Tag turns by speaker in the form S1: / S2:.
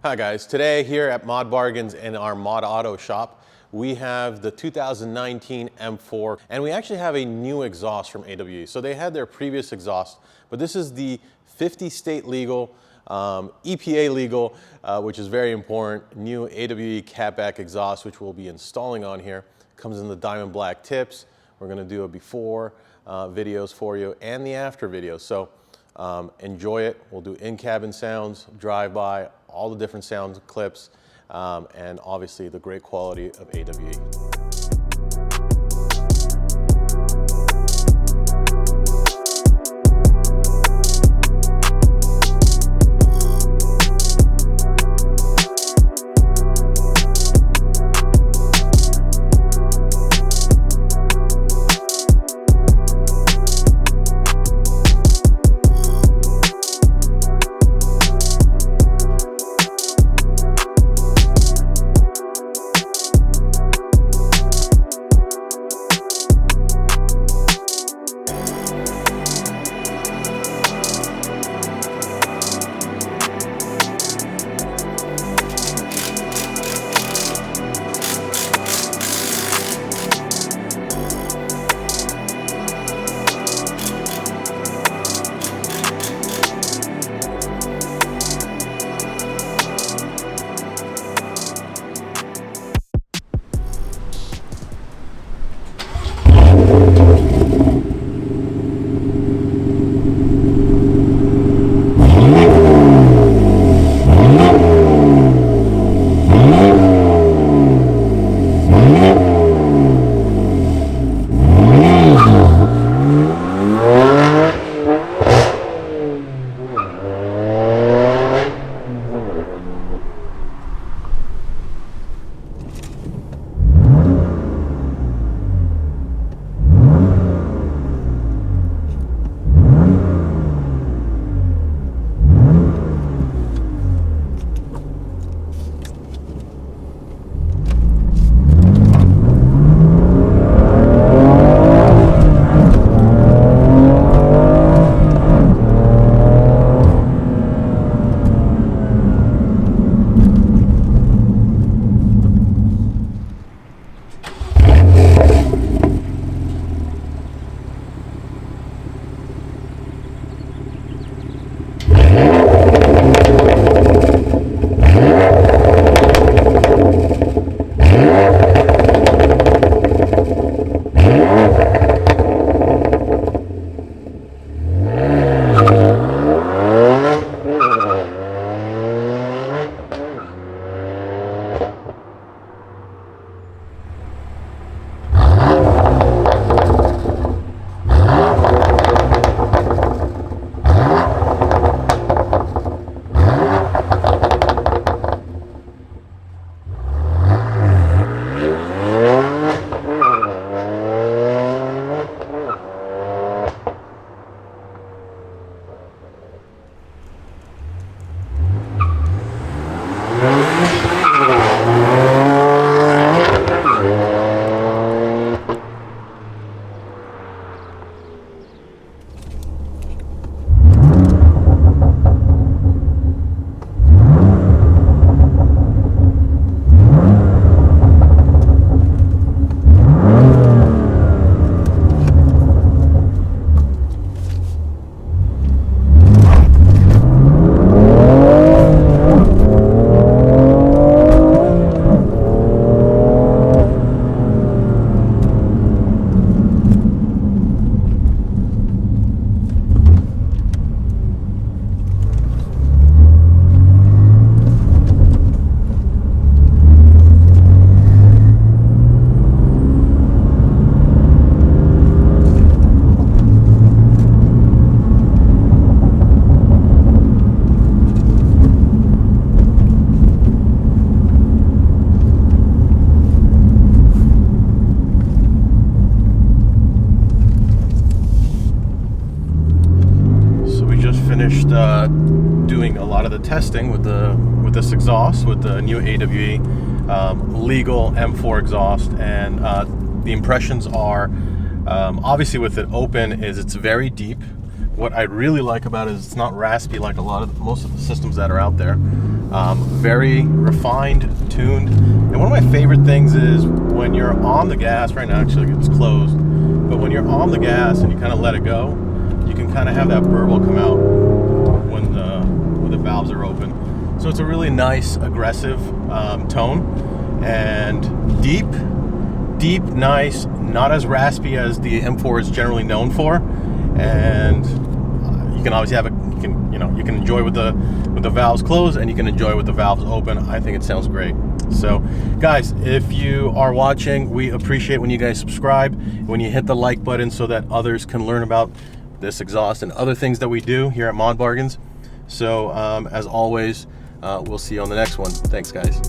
S1: Hi guys, today here at ModBargains in our Mod Auto shop, we have the 2019 M4, and we actually have a new exhaust from AWE. So they had their previous exhaust, but this is the 50 state legal, EPA legal, which is very important, new AWE catback exhaust, which we'll be installing on here. Comes in the diamond black tips. We're gonna do a before videos for you and the after videos. So enjoy it. We'll do in-cabin sounds, drive-by, all the different sound clips, and obviously the great quality of AWE. Finished doing a lot of the testing with this exhaust, with the new AWE legal M4 exhaust, and the impressions are obviously with it open is it's very deep. what I really like about it is it's not raspy like most of the systems that are out there. Very refined, tuned. And one of my favorite things is when you're on the gas, right now actually it's closed, but when you're on the gas and you kind of let it go, you can kind of have that burble come out when the valves are open. So it's a really nice, aggressive tone, and deep, nice, not as raspy as the M4 is generally known for. And you can obviously have it. You can enjoy with the valves closed, and you can enjoy with the valves open. I think it sounds great. So, guys, if you are watching, we appreciate when you guys subscribe, when you hit the like button, so that others can learn about this exhaust and other things that we do here at ModBargains. So, as always, we'll see you on the next one. Thanks, guys.